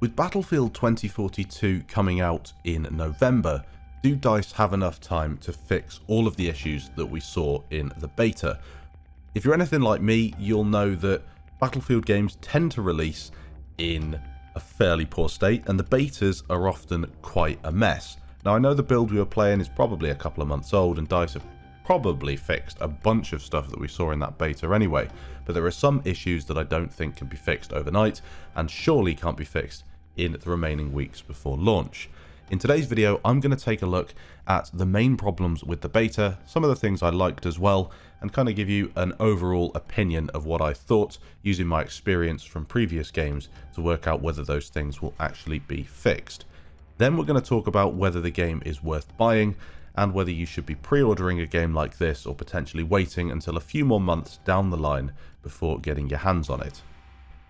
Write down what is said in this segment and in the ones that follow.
With Battlefield 2042 coming out in November, do DICE have enough time to fix all of the issues that we saw in the beta? If you're anything like me, you'll know that Battlefield games tend to release in a fairly poor state, and the betas are often quite a mess. Now, I know the build we were playing is probably a couple of months old, and DICE have probably fixed a bunch of stuff that we saw in that beta anyway, but there are some issues that I don't think can be fixed overnight, and surely can't be fixed in the remaining weeks before launch. In today's video, I'm going to take a look at the main problems with the beta, some of the things I liked as well, and kind of give you an overall opinion of what I thought, using my experience from previous games to work out whether those things will actually be fixed. Then we're going to talk about whether the game is worth buying, and whether you should be pre-ordering a game like this or potentially waiting until a few more months down the line before getting your hands on it.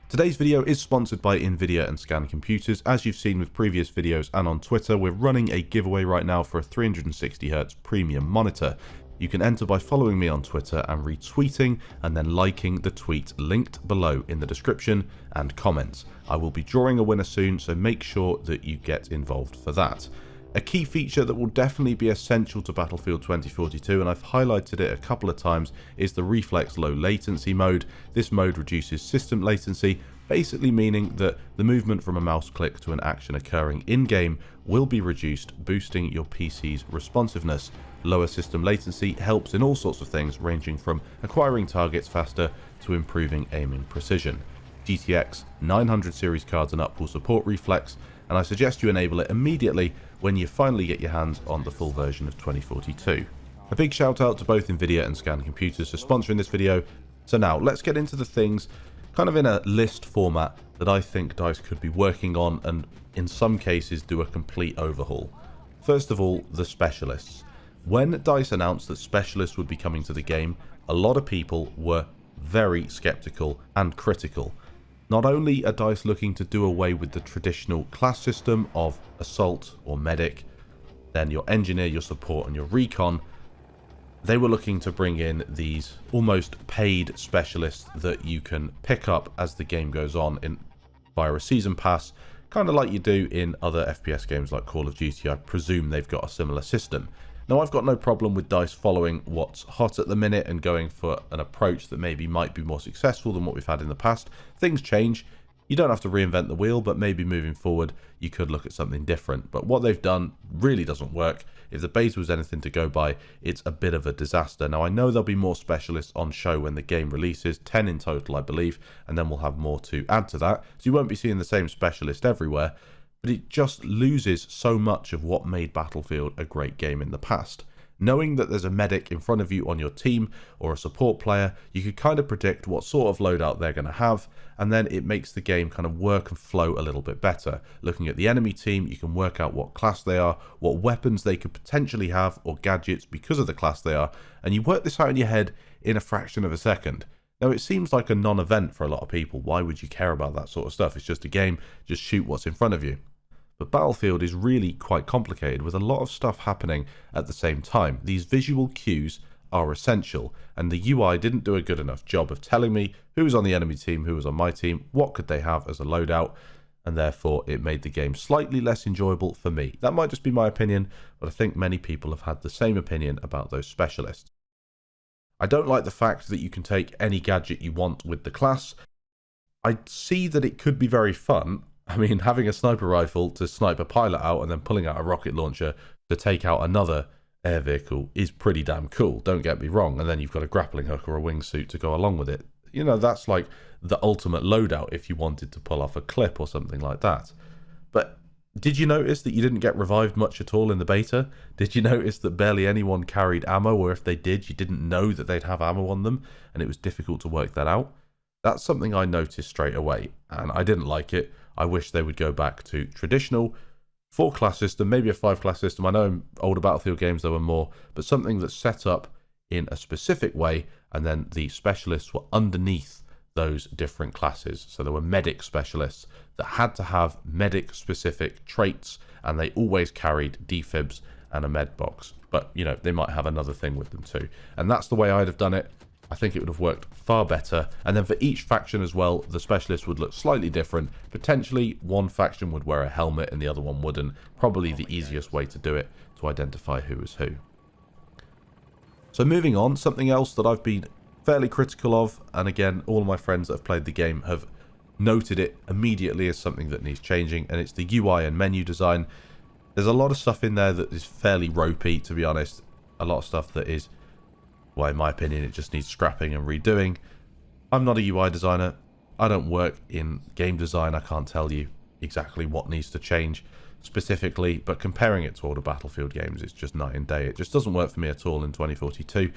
Today's video is sponsored by Nvidia and Scan Computers. As you've seen with previous videos and on Twitter, we're running a giveaway right now for a 360Hz premium monitor. You can enter by following me on Twitter and retweeting and then liking the tweet linked below in the description and comments. I will be drawing a winner soon, so make sure that you get involved for that. A key feature that will definitely be essential to Battlefield 2042, and I've highlighted it a couple of times, is the Reflex Low Latency mode. This mode reduces system latency, basically meaning that the movement from a mouse click to an action occurring in-game will be reduced, boosting your PC's responsiveness. Lower system latency helps in all sorts of things, ranging from acquiring targets faster to improving aiming precision. GTX 900 series cards and up will support Reflex, and I suggest you enable it immediately when you finally get your hands on the full version of 2042. A big shout out to both Nvidia and Scan Computers for sponsoring this video. So now let's get into the things kind of in a list format that I think DICE could be working on, and in some cases do a complete overhaul. First of all, the specialists. When DICE announced that specialists would be coming to the game, a lot of people were very skeptical and critical. Not only are DICE looking to do away with the traditional class system of assault or medic, then your engineer, your support and your recon, they were looking to bring in these almost paid specialists that you can pick up as the game goes on via a season pass, kind of like you do in other FPS games like Call of Duty. I presume they've got a similar system. Now, I've got no problem with DICE following what's hot at the minute and going for an approach that maybe might be more successful than what we've had in the past. Things change. You don't have to reinvent the wheel, but maybe moving forward, you could look at something different. But what they've done really doesn't work. If the beta was anything to go by, it's a bit of a disaster. Now, I know there'll be more specialists on show when the game releases, 10 in total, I believe, and then we'll have more to add to that. So you won't be seeing the same specialist everywhere. But it just loses so much of what made Battlefield a great game in the past. Knowing that there's a medic in front of you on your team or a support player, you can kind of predict what sort of loadout they're going to have, and then it makes the game kind of work and flow a little bit better. Looking at the enemy team, you can work out what class they are, what weapons they could potentially have, or gadgets because of the class they are, and you work this out in your head in a fraction of a second. Now, it seems like a non-event for a lot of people. Why would you care about that sort of stuff? It's just a game, just shoot what's in front of you. But Battlefield is really quite complicated, with a lot of stuff happening at the same time. These visual cues are essential, and the UI didn't do a good enough job of telling me who was on the enemy team, who was on my team, what could they have as a loadout, and therefore it made the game slightly less enjoyable for me. That might just be my opinion, but I think many people have had the same opinion about those specialists. I don't like the fact that you can take any gadget you want with the class. I see that it could be very fun. I mean, having a sniper rifle to snipe a pilot out and then pulling out a rocket launcher to take out another air vehicle is pretty damn cool, don't get me wrong. And then you've got a grappling hook or a wingsuit to go along with it. You know, that's like the ultimate loadout if you wanted to pull off a clip or something like that. But did you notice that you didn't get revived much at all in the beta? Did you notice that barely anyone carried ammo, or if they did, you didn't know that they'd have ammo on them and it was difficult to work that out? That's something I noticed straight away, and I didn't like it. I wish they would go back to traditional 4-class system, maybe a 5-class system. I know in older Battlefield games there were more, but something that's set up in a specific way, and then the specialists were underneath those different classes. So there were medic specialists that had to have medic-specific traits, and they always carried defibs and a med box. But, you know, they might have another thing with them too. And that's the way I'd have done it. I think it would have worked far better. And then for each faction as well, the specialist would look slightly different. Potentially one faction would wear a helmet and the other one wouldn't. Probably the easiest way to do it, to identify who is who. So moving on, something else that I've been fairly critical of, and again, all of my friends that have played the game have noted it immediately as something that needs changing, and it's the UI and menu design. There's a lot of stuff in there that is fairly ropey, to be honest. A lot of stuff that is, well, in my opinion, it just needs scrapping and redoing. I'm not a UI designer. I don't work in game design. I can't tell you exactly what needs to change specifically, but comparing it to all the Battlefield games, it's just night and day. It just doesn't work for me at all in 2042.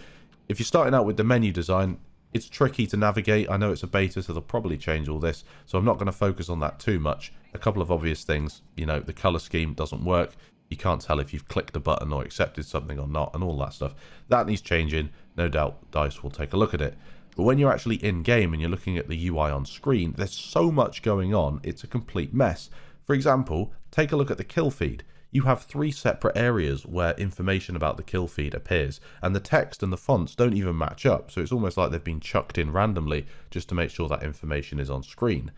If you're starting out with the menu design, it's tricky to navigate. I know it's a beta, so they'll probably change all this, so I'm not going to focus on that too much. A couple of obvious things, you know, the color scheme doesn't work. You can't tell if you've clicked a button or accepted something or not, and all that stuff. That needs changing. No doubt DICE will take a look at it. But when you're actually in game and you're looking at the UI on screen, there's so much going on, it's a complete mess. For example, take a look at the kill feed. You have 3 separate areas where information about the kill feed appears, and the text and the fonts don't even match up, so it's almost like they've been chucked in randomly just to make sure that information is on screen.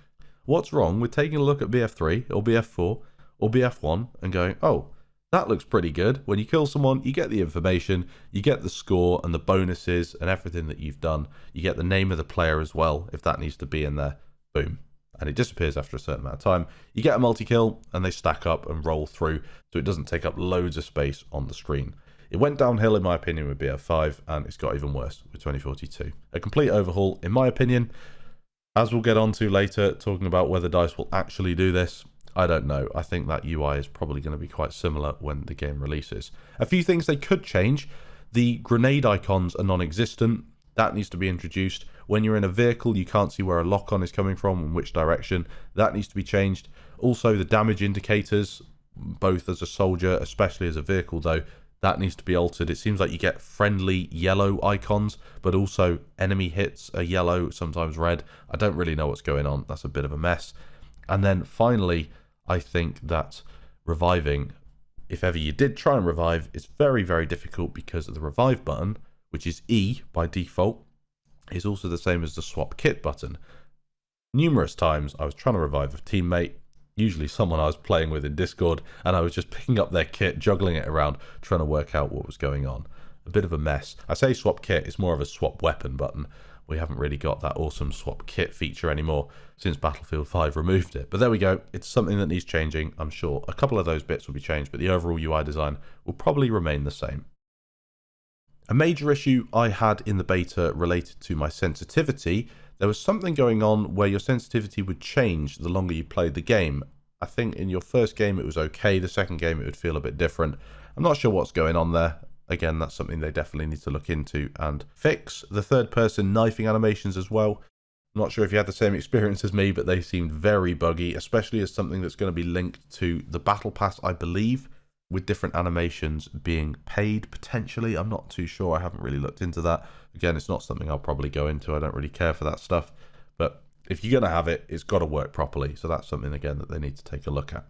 What's wrong with taking a look at BF3 or BF4 or BF1 and going, oh, that looks pretty good. When you kill someone, you get the information, you get the score and the bonuses and everything that you've done. You get the name of the player as well, if that needs to be in there. Boom. And it disappears after a certain amount of time. You get a multi-kill and they stack up and roll through, so it doesn't take up loads of space on the screen. It went downhill, in my opinion, with BF5, and it's got even worse with 2042. A complete overhaul, in my opinion. As we'll get on to later, talking about whether DICE will actually do this, I don't know. I think that UI is probably going to be quite similar when the game releases. A few things they could change. The grenade icons are non-existent. That needs to be introduced. When you're in a vehicle, you can't see where a lock-on is coming from and which direction. That needs to be changed. Also, the damage indicators, both as a soldier, especially as a vehicle though, that needs to be altered. It seems like you get friendly yellow icons, but also enemy hits are yellow, sometimes red. I don't really know what's going on. That's a bit of a mess. And then finally, I think that reviving, if ever you did try and revive, it's very, very difficult because of the revive button, which is E by default, is also the same as the swap kit button. Numerous times I was trying to revive a teammate, usually someone I was playing with in Discord, and I was just picking up their kit, juggling it around, trying to work out what was going on. A bit of a mess. I say swap kit, it's more of a swap weapon button. We haven't really got that awesome swap kit feature anymore since Battlefield 5 removed it. But there we go. It's something that needs changing. I'm sure a couple of those bits will be changed, but the overall UI design will probably remain the same. A major issue I had in the beta related to my sensitivity. There was something going on where your sensitivity would change the longer you played the game. I think in your first game it was okay. The second game it would feel a bit different. I'm not sure what's going on there. Again, that's something they definitely need to look into and fix. The third person knifing animations as well. I'm not sure if you had the same experience as me, but they seemed very buggy, especially as something that's going to be linked to the Battle Pass, I believe, with different animations being paid potentially. I'm not too sure. I haven't really looked into that. Again, it's not something I'll probably go into. I don't really care for that stuff. But if you're going to have it, it's got to work properly. So that's something, again, that they need to take a look at.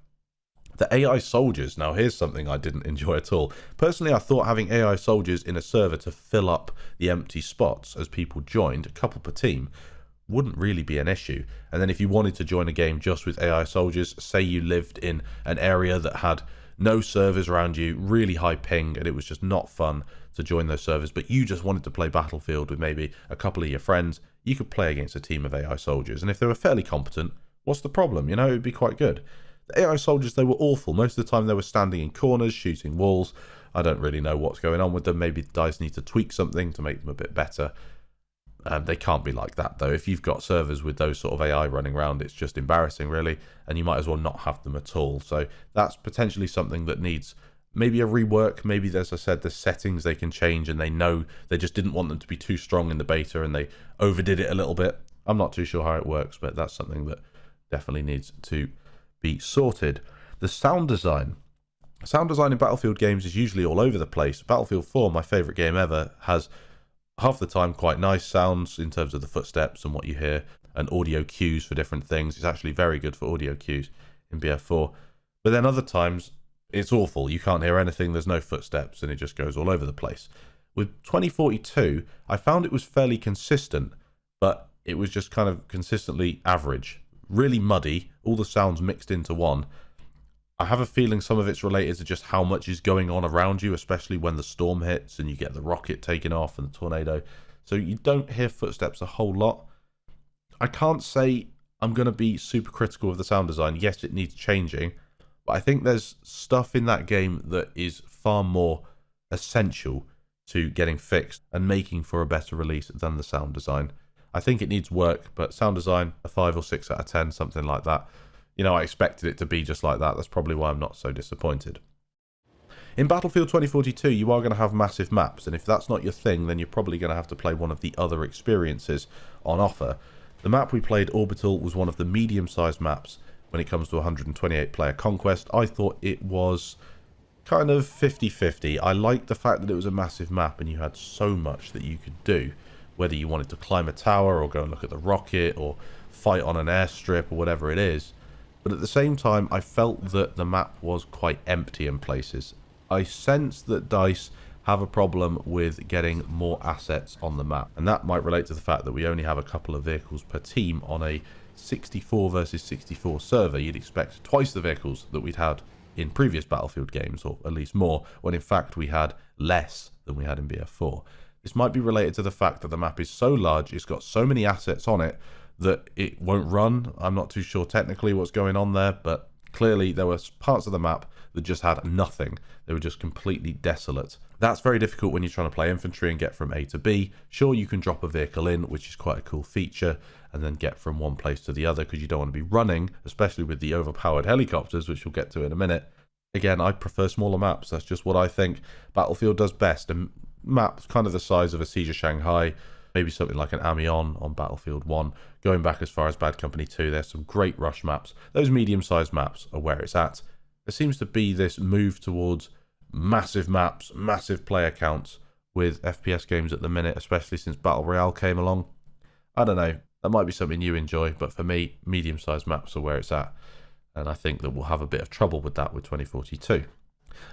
The AI soldiers. Now, here's something I didn't enjoy at all. Personally, I thought having AI soldiers in a server to fill up the empty spots as people joined, a couple per team, wouldn't really be an issue. And then if you wanted to join a game just with AI soldiers, say you lived in an area that had no servers around you, really high ping, and it was just not fun to join those servers, but you just wanted to play Battlefield with maybe a couple of your friends, you could play against a team of AI soldiers. And if they were fairly competent, what's the problem? You know, it'd be quite good. The AI soldiers, they were awful. Most of the time they were standing in corners, shooting walls. I don't really know what's going on with them. Maybe DICE need to tweak something to make them a bit better. They can't be like that, though. If you've got servers with those sort of AI running around, it's just embarrassing, really, and you might as well not have them at all. So that's potentially something that needs maybe a rework. Maybe, as I said, the settings they can change, and they know they just didn't want them to be too strong in the beta, and they overdid it a little bit. I'm not too sure how it works, but that's something that definitely needs to be sorted. The sound design. Sound design in Battlefield games is usually all over the place. Battlefield 4, my favourite game ever, has half the time quite nice sounds in terms of the footsteps and what you hear, and audio cues for different things. It's actually very good for audio cues in BF4. But then other times, it's awful. You can't hear anything, there's no footsteps, and it just goes all over the place. With 2042, I found it was fairly consistent, but it was just kind of consistently average. Really muddy, all the sounds mixed into one. I have a feeling some of it's related to just how much is going on around you, especially when the storm hits and you get the rocket taken off and the tornado. So you don't hear footsteps a whole lot. I can't say I'm going to be super critical of the sound design. Yes, it needs changing, but I think there's stuff in that game that is far more essential to getting fixed and making for a better release than the sound design. I think it needs work, but sound design, a 5 or 6 out of 10, something like that. You know, I expected it to be just like that. That's probably why I'm not so disappointed. In Battlefield 2042, you are going to have massive maps, and if that's not your thing, then you're probably going to have to play one of the other experiences on offer. The map we played, Orbital, was one of the medium-sized maps when it comes to 128-player Conquest. I thought it was kind of 50-50. I liked the fact that it was a massive map and you had so much that you could do, whether you wanted to climb a tower or go and look at the rocket or fight on an airstrip or whatever it is. But at the same time, I felt that the map was quite empty in places. I sense that DICE have a problem with getting more assets on the map, and that might relate to the fact that we only have a couple of vehicles per team on a 64 versus 64 server. You'd expect twice the vehicles that we'd had in previous Battlefield games, or at least more, when in fact we had less than we had in BF4. This might be related to the fact that the map is so large, it's got so many assets on it, that it won't run. I'm not too sure technically what's going on there, but clearly there were parts of the map that just had nothing. They were just completely desolate. That's very difficult when you're trying to play infantry and get from A to B. Sure, you can drop a vehicle in, which is quite a cool feature, and then get from one place to the other because you don't want to be running, especially with the overpowered helicopters, which we'll get to in a minute. Again, I prefer smaller maps. That's just what I think Battlefield does best. A map kind of the size of a Siege of Shanghai, maybe something like an Amiens on Battlefield 1. Going back as far as Bad Company 2, there's some great rush maps. Those medium-sized maps are where it's at. There seems to be this move towards massive maps, massive player counts with FPS games at the minute, especially since Battle Royale came along. I don't know. That might be something you enjoy, but for me, medium-sized maps are where it's at. And I think that we'll have a bit of trouble with that with 2042.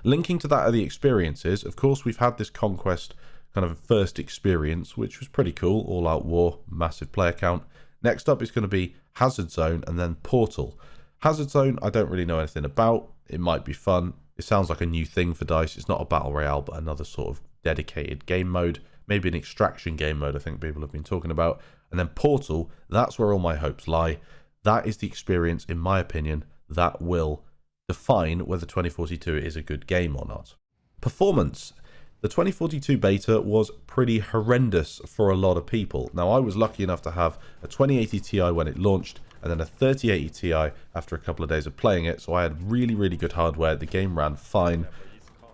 Linking to that are the experiences. Of course, we've had this Conquest kind of first experience, which was pretty cool. All-out war, massive player count. Next up is going to be Hazard Zone and then Portal. Hazard Zone, I don't really know anything about. It might be fun. It sounds like a new thing for DICE. It's not a Battle Royale, but another sort of dedicated game mode. Maybe an extraction game mode, I think people have been talking about. And then Portal, that's where all my hopes lie. That is the experience, in my opinion, that will define whether 2042 is a good game or not. Performance. The 2042 beta was pretty horrendous for a lot of people. Now, I was lucky enough to have a 2080 Ti when it launched, and then a 3080 Ti after a couple of days of playing it, so I had really, really good hardware. The game ran fine.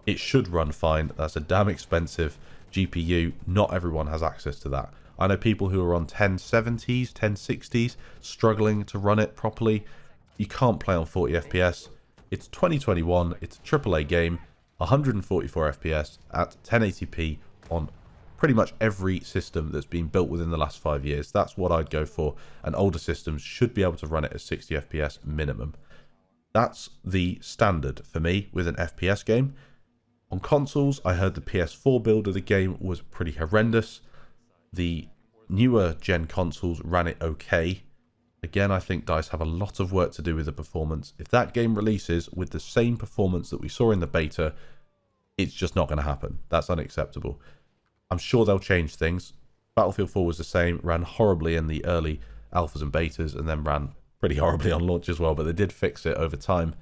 It should run fine. That's a damn expensive GPU. Not everyone has access to that. I know people who are on 1070s, 1060s, struggling to run it properly. You can't play on 40 FPS. It's 2021, it's a AAA game, 144 FPS at 1080p on pretty much every system that's been built within the last 5 years. That's what I'd go for, and older systems should be able to run it at 60 FPS minimum. That's the standard for me with an FPS game. On consoles, I heard the PS4 build of the game was pretty horrendous. The newer gen consoles ran it okay. Again, I think DICE have a lot of work to do with the performance. If that game releases with the same performance that we saw in the beta, it's just not going to happen. That's unacceptable. I'm sure they'll change things. Battlefield 4 was the same, ran horribly in the early alphas and betas, and then ran pretty horribly on launch as well, but they did fix it over time.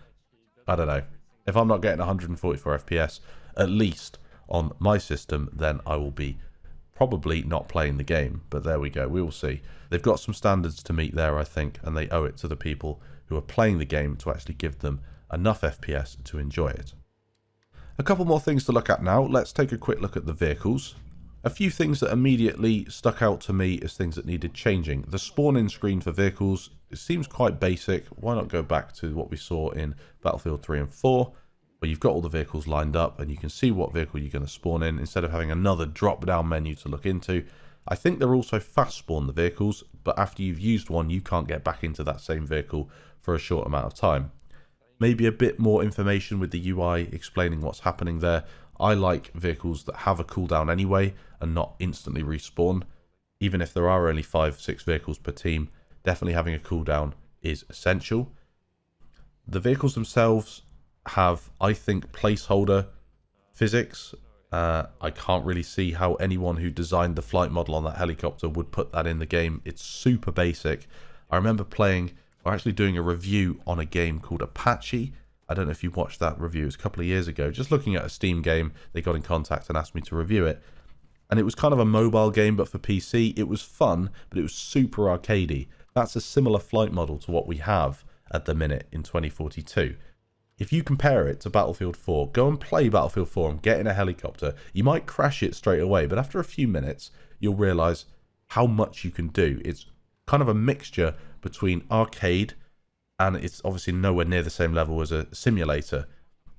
I don't know. If I'm not getting 144 FPS, at least on my system, then I will be probably not playing the game, but there we go. We will see. They've got some standards to meet there, I think, and they owe it to the people who are playing the game to actually give them enough FPS to enjoy it. A couple more things to look at now. Let's take a quick look at the vehicles. A few things that immediately stuck out to me as things that needed changing. The spawn-in screen for vehicles, it seems quite basic. Why not go back to what we saw in Battlefield 3 and 4, where you've got all the vehicles lined up and you can see what vehicle you're going to spawn in instead of having another drop-down menu to look into. I think they're also fast spawn the vehicles, but after you've used one, you can't get back into that same vehicle for a short amount of time. maybe a bit more information with the UI explaining what's happening there. I like vehicles that have a cooldown anyway and not instantly respawn. Even if there are only 5-6 vehicles per team, definitely having a cooldown is essential. The vehicles themselves have, I think, placeholder physics. I can't really see how anyone who designed the flight model on that helicopter would put that in the game. It's super basic. I remember playing, or actually doing a review on a game called Apache. I don't know if you watched that review. It was a couple of years ago. Just looking at a Steam game, they got in contact and asked me to review it. And it was kind of a mobile game, but for PC. It was fun, but it was super arcadey. That's a similar flight model to what we have at the minute in 2042. If you compare it to Battlefield 4, go and play Battlefield 4 and get in a helicopter. You might crash it straight away, but after a few minutes, you'll realise how much you can do. It's kind of a mixture between arcade, and it's obviously nowhere near the same level as a simulator,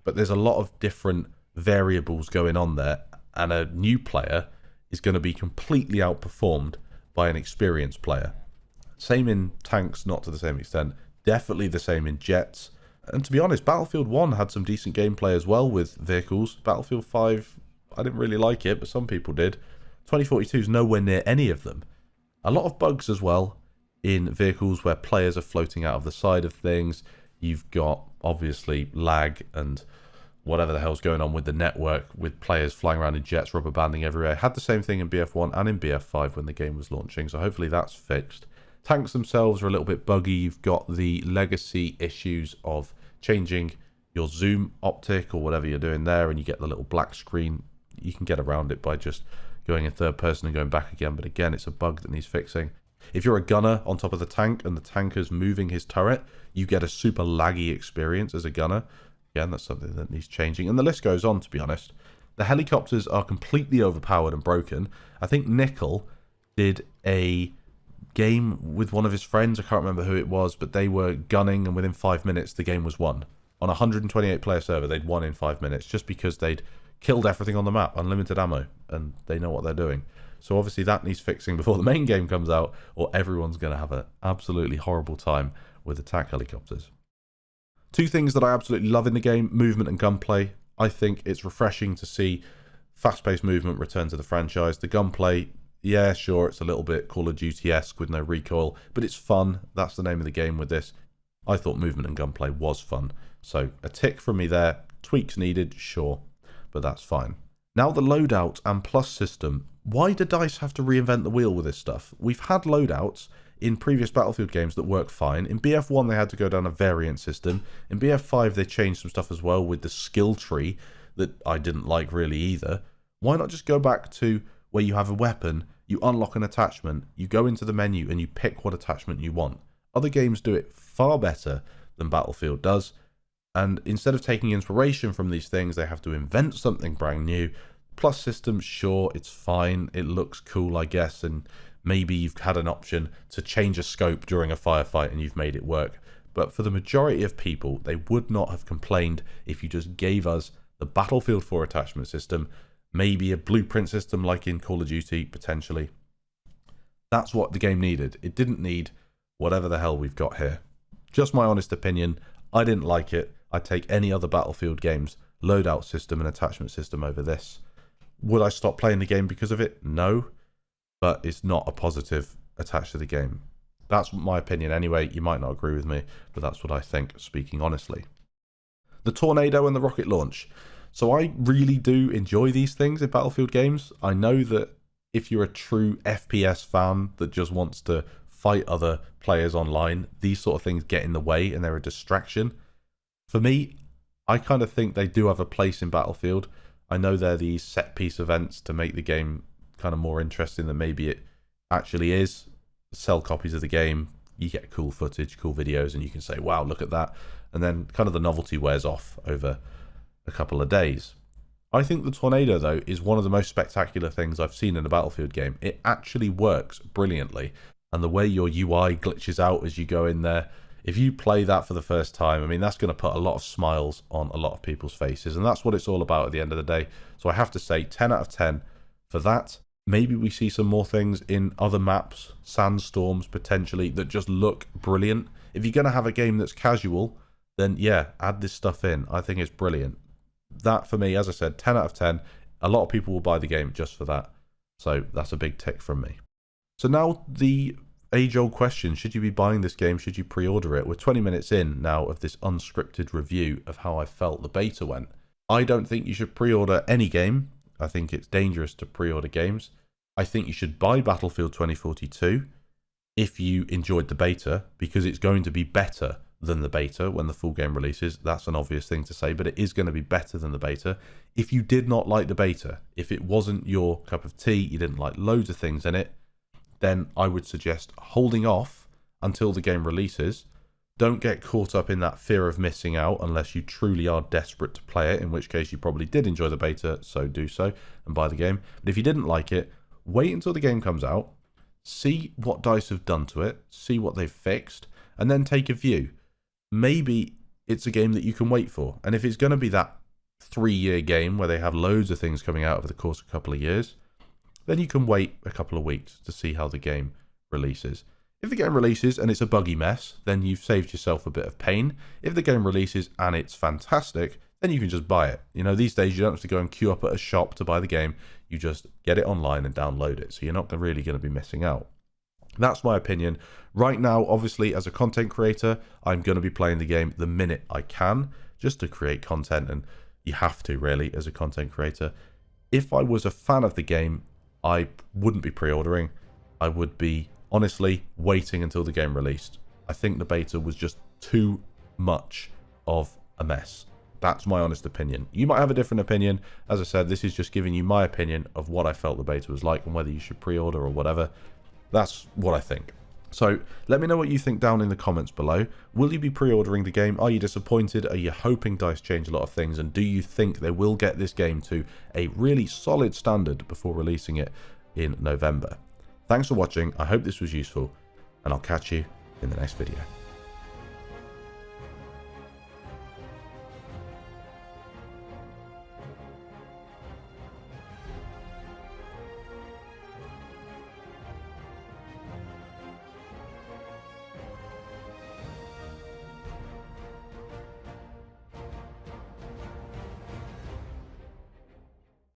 but there's a lot of different variables going on there, and a new player is going to be completely outperformed by an experienced player. Same in tanks, not to the same extent. Definitely the same in jets. And to be honest, Battlefield 1 had some decent gameplay as well with vehicles. Battlefield 5, I didn't really like it, but some people did. 2042 is nowhere near any of them. A lot of bugs as well in vehicles where players are floating out of the side of things. You've got, obviously, lag and whatever the hell's going on with the network, with players flying around in jets, rubber banding everywhere. Had the same thing in BF1 and in BF5 when the game was launching, so hopefully that's fixed. Tanks themselves are a little bit buggy. You've got the legacy issues of changing your zoom optic or whatever you're doing there, and you get the little black screen. You can get around it by just going in third person and going back again, but again, it's a bug that needs fixing. If you're a gunner on top of the tank and the tanker's moving his turret, you get a super laggy experience as a gunner. Again, that's something that needs changing, and the list goes on, to be honest. The helicopters are completely overpowered and broken. I think Nickel did a game with one of his friends. I can't remember who it was, but they were gunning, and within 5 minutes the game was won. On a 128 player server, they'd won in 5 minutes just because they'd killed everything on the map, unlimited ammo, and they know what they're doing. So obviously that needs fixing before the main game comes out, or everyone's going to have an absolutely horrible time with attack helicopters. Two things that I absolutely love in the game: movement and gunplay. I think it's refreshing to see fast-paced movement return to the franchise. The gunplay, yeah, sure, it's a little bit Call of Duty-esque with no recoil, but it's fun. That's the name of the game with this. I thought movement and gunplay was fun. So a tick from me there. Tweaks needed, sure, but that's fine. Now the loadout and plus system. Why do DICE have to reinvent the wheel with this stuff? We've had loadouts in previous Battlefield games that work fine. In BF1 they had to go down a variant system. In BF5 they changed some stuff as well with the skill tree that I didn't like really either. Why not just go back to where you have a weapon, you unlock an attachment, you go into the menu and you pick what attachment you want? Other games do it far better than Battlefield does, and instead of taking inspiration from these things, they have to invent something brand new. Plus system, sure, it's fine, it looks cool, I guess, and maybe you've had an option to change a scope during a firefight and you've made it work. But for the majority of people, they would not have complained if you just gave us the Battlefield 4 attachment system, maybe a blueprint system like in Call of Duty, potentially. That's what the game needed. It didn't need whatever the hell we've got here. Just my honest opinion. I didn't like it. I'd take any other Battlefield game's loadout system and attachment system over this. Would I stop playing the game because of it? No. But it's not a positive attached to the game. That's my opinion anyway. You might not agree with me, but that's what I think, speaking honestly. The tornado and the rocket launch. So I really do enjoy these things in Battlefield games. I know that if you're a true FPS fan that just wants to fight other players online, these sort of things get in the way and they're a distraction. For me, I kind of think they do have a place in Battlefield. I know they're these set piece events to make the game kind of more interesting than maybe it actually is. Sell copies of the game, you get cool footage, cool videos, and you can say, wow, look at that. And then kind of the novelty wears off over a couple of days. I think the tornado, though, is one of the most spectacular things I've seen in a Battlefield game. It actually works brilliantly. And the way your UI glitches out as you go in there, if you play that for the first time, I mean, that's going to put a lot of smiles on a lot of people's faces. And that's what it's all about at the end of the day. So I have to say 10 out of 10 for that. Maybe we see some more things in other maps, sandstorms potentially, that just look brilliant. If you're going to have a game that's casual, then yeah, add this stuff in. I think it's brilliant. That for me, as I said, 10 out of 10. A lot of people will buy the game just for that. So that's a big tick from me. So now the age-old question, should you be buying this game? Should you pre-order it? We're 20 minutes in now of this unscripted review of how I felt the beta went. I don't think you should pre-order any game. I think it's dangerous to pre-order games. I think you should buy Battlefield 2042 if you enjoyed the beta, because it's going to be better than the beta when the full game releases. That's an obvious thing to say, but it is going to be better than the beta. If you did not like the beta, if it wasn't your cup of tea, you didn't like loads of things in it, then I would suggest holding off until the game releases. Don't get caught up in that fear of missing out unless you truly are desperate to play it, in which case you probably did enjoy the beta, so do so and buy the game. But if you didn't like it, wait until the game comes out, see what DICE have done to it, see what they've fixed, and then take a view. Maybe it's a game that you can wait for. And if it's going to be that 3-year game where they have loads of things coming out over the course of a couple of years, then you can wait a couple of weeks to see how the game releases. If the game releases and it's a buggy mess, then you've saved yourself a bit of pain. If the game releases and it's fantastic, then you can just buy it. You know, these days you don't have to go and queue up at a shop to buy the game. You just get it online and download it. So you're not really going to be missing out. That's my opinion. Right now, obviously, as a content creator, I'm going to be playing the game the minute I can, just to create content, and you have to, really, as a content creator. If I was a fan of the game, I wouldn't be pre-ordering. I would be, honestly, waiting until the game released. I think the beta was just too much of a mess. That's my honest opinion. You might have a different opinion. As I said, this is just giving you my opinion of what I felt the beta was like and whether you should pre-order or whatever. That's what I think. So let me know what you think down in the comments below. Will you be pre-ordering the game? Are you disappointed? Are you hoping DICE change a lot of things? And do you think they will get this game to a really solid standard before releasing it in November? Thanks for watching. I hope this was useful, and I'll catch you in the next video.